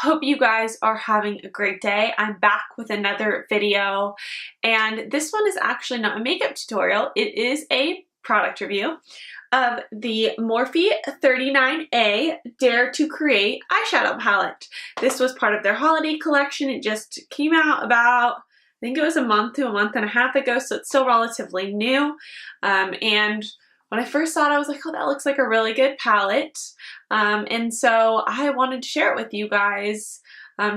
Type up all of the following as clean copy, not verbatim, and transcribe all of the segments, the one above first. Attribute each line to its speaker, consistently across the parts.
Speaker 1: Hope you guys are having a great day. I'm back with another video, and this one is actually not a makeup tutorial. It is a product review of the Morphe 39A Dare to Create eyeshadow palette. This was part of their holiday collection. It just came out about, I think it was a month to a month and a half ago, so it's still relatively new. And when I first saw it, I was like, oh, that looks like a really good palette. And so I wanted to share it with you guys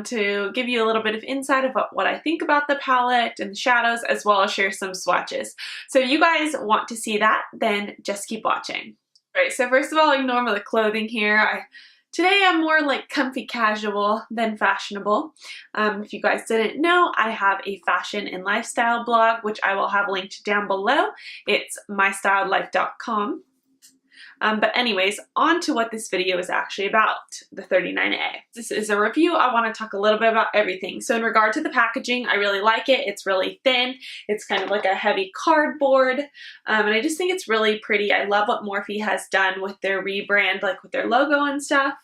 Speaker 1: to give you a little bit of insight of what I think about the palette and the shadows, as well as share some swatches. So if you guys want to see that, then just keep watching. All right, so first of all, ignore the clothing here. Today I'm more like comfy casual than fashionable. If you guys didn't know, I have a fashion and lifestyle blog, which I will have linked down below. It's mystyledlife.com. But anyways, on to what this video is actually about, the 39A. This is a review. I want to talk a little bit about everything. So in regard to the packaging, I really like it. It's really thin. It's kind of like a heavy cardboard. And I just think it's really pretty. I love what Morphe has done with their rebrand, like with their logo and stuff.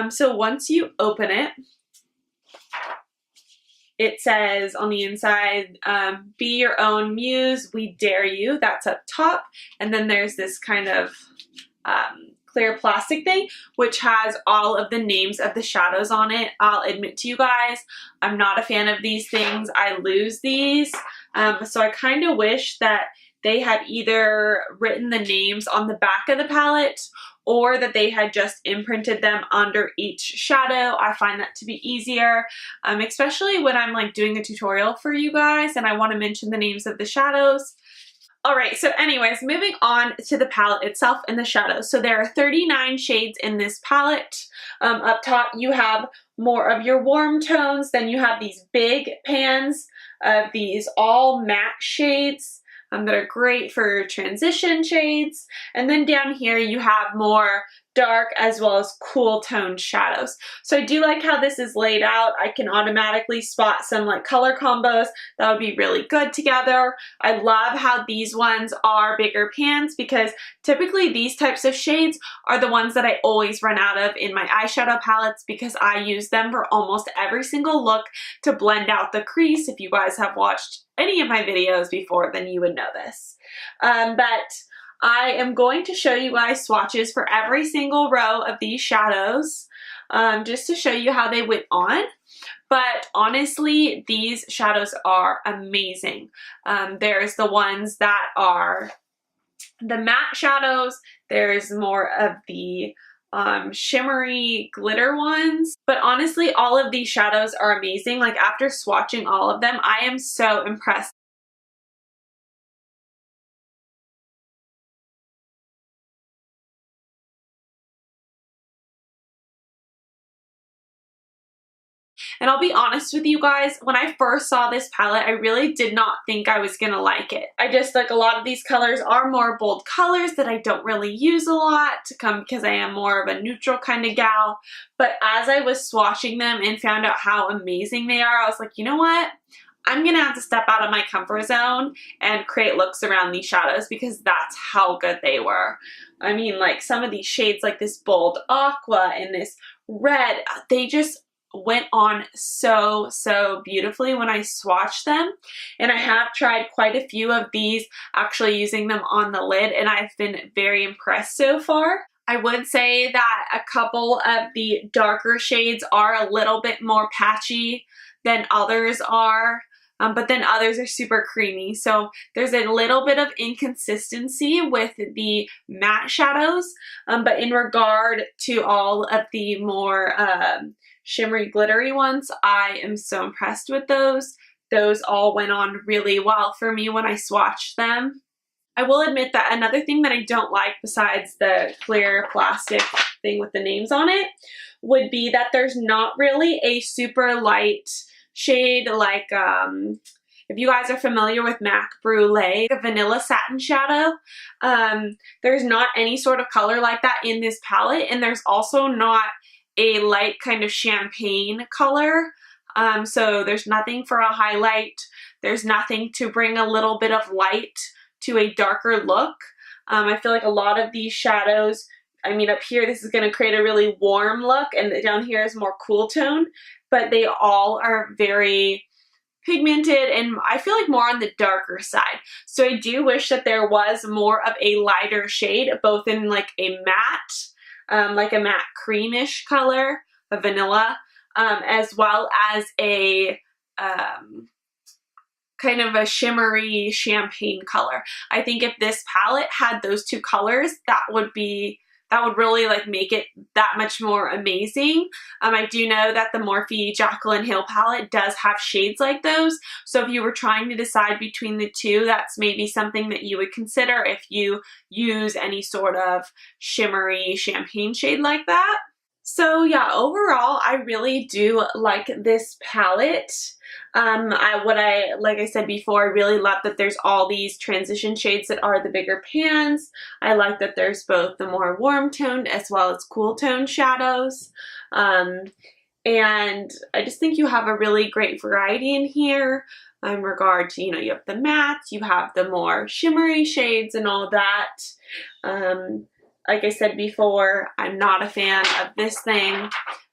Speaker 1: So once you open it, it says on the inside, be your own muse, we dare you. That's up top. And then there's this kind of clear plastic thing, which has all of the names of the shadows on it. I'll admit to you guys, I'm not a fan of these things. I lose these. So I kind of wish that they had either written the names on the back of the palette or that they had just imprinted them under each shadow. I find that to be easier, especially when I'm like doing a tutorial for you guys and I want to mention the names of the shadows. Alright, so anyways, moving on to the palette itself and the shadows. So there are 39 shades in this palette. Up top you have more of your warm tones, then you have these big pans of these all matte shades that are great for transition shades. And then down here you have more dark as well as cool toned shadows. So I do like how this is laid out. I can automatically spot some like color combos that would be really good together. I love how these ones are bigger pans because typically these types of shades are the ones that I always run out of in my eyeshadow palettes because I use them for almost every single look to blend out the crease. If you guys have watched any of my videos before, then you would know this. But I am going to show you guys swatches for every single row of these shadows just to show you how they went on. But honestly, these shadows are amazing. There's the ones that are the matte shadows. There's more of the shimmery glitter ones. But honestly, all of these shadows are amazing. Like after swatching all of them, I am so impressed. And I'll be honest with you guys, when I first saw this palette, I really did not think I was gonna like it. I just like a lot of these colors are more bold colors that I don't really use a lot because I am more of a neutral kind of gal. But as I was swatching them and found out how amazing they are, I was like, you know what? I'm gonna have to step out of my comfort zone and create looks around these shadows because that's how good they were. I mean, like some of these shades, like this bold aqua and this red, they just went on so beautifully when I swatched them. And I have tried quite a few of these actually using them on the lid, and I've been very impressed so far. I would say that a couple of the darker shades are a little bit more patchy than others are. But then others are super creamy. So there's a little bit of inconsistency with the matte shadows. But in regard to all of the more shimmery glittery ones, I am so impressed with those. Those all went on really well for me when I swatched them. I will admit that another thing that I don't like besides the clear plastic thing with the names on it would be that there's not really a super light shade like if you guys are familiar with Mac Brulee, a vanilla satin shadow, there's not any sort of color like that in this palette, and there's also not a light kind of champagne color. So there's nothing for a highlight. There's nothing to bring a little bit of light to a darker look. I feel like a lot of these shadows I mean, up here, this is going to create a really warm look, and down here is more cool tone, but they all are very pigmented and I feel like more on the darker side. So I do wish that there was more of a lighter shade, both in like a matte creamish color, a vanilla, as well as a kind of a shimmery champagne color. I think if this palette had those two colors, that would really like make it that much more amazing. I do know that the Morphe Jaclyn Hill palette does have shades like those, so if you were trying to decide between the two, that's maybe something that you would consider if you use any sort of shimmery champagne shade like that. So yeah, overall, I really do like this palette. Like I said before, I really love that there's all these transition shades that are the bigger pans. I like that there's both the more warm toned as well as cool toned shadows. And I just think you have a really great variety in here in regard to, you have the mattes, you have the more shimmery shades and all that. Like I said before, I'm not a fan of this thing,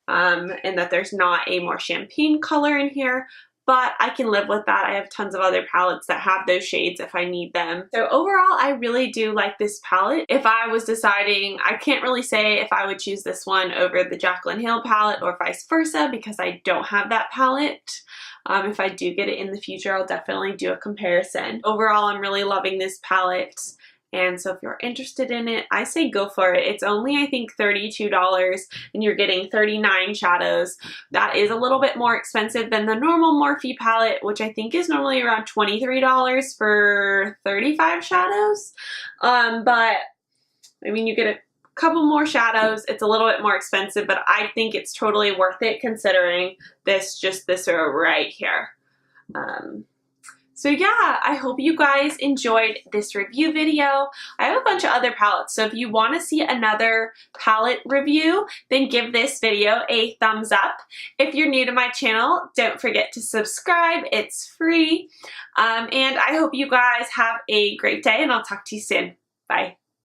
Speaker 1: and that there's not a more champagne color in here, but I can live with that. I have tons of other palettes that have those shades if I need them. So overall, I really do like this palette. If I was deciding, I can't really say if I would choose this one over the Jaclyn Hill palette or vice versa because I don't have that palette. If I do get it in the future, I'll definitely do a comparison. Overall, I'm really loving this palette. And so if you're interested in it, I say go for it. It's only, I think, $32 and you're getting 39 shadows. That is a little bit more expensive than the normal Morphe palette, which I think is normally around $23 for 35 shadows. But I mean, you get a couple more shadows. It's a little bit more expensive, but I think it's totally worth it considering this right here. So yeah, I hope you guys enjoyed this review video. I have a bunch of other palettes, so if you want to see another palette review, then give this video a thumbs up. If you're new to my channel, don't forget to subscribe. It's free. And I hope you guys have a great day, and I'll talk to you soon. Bye.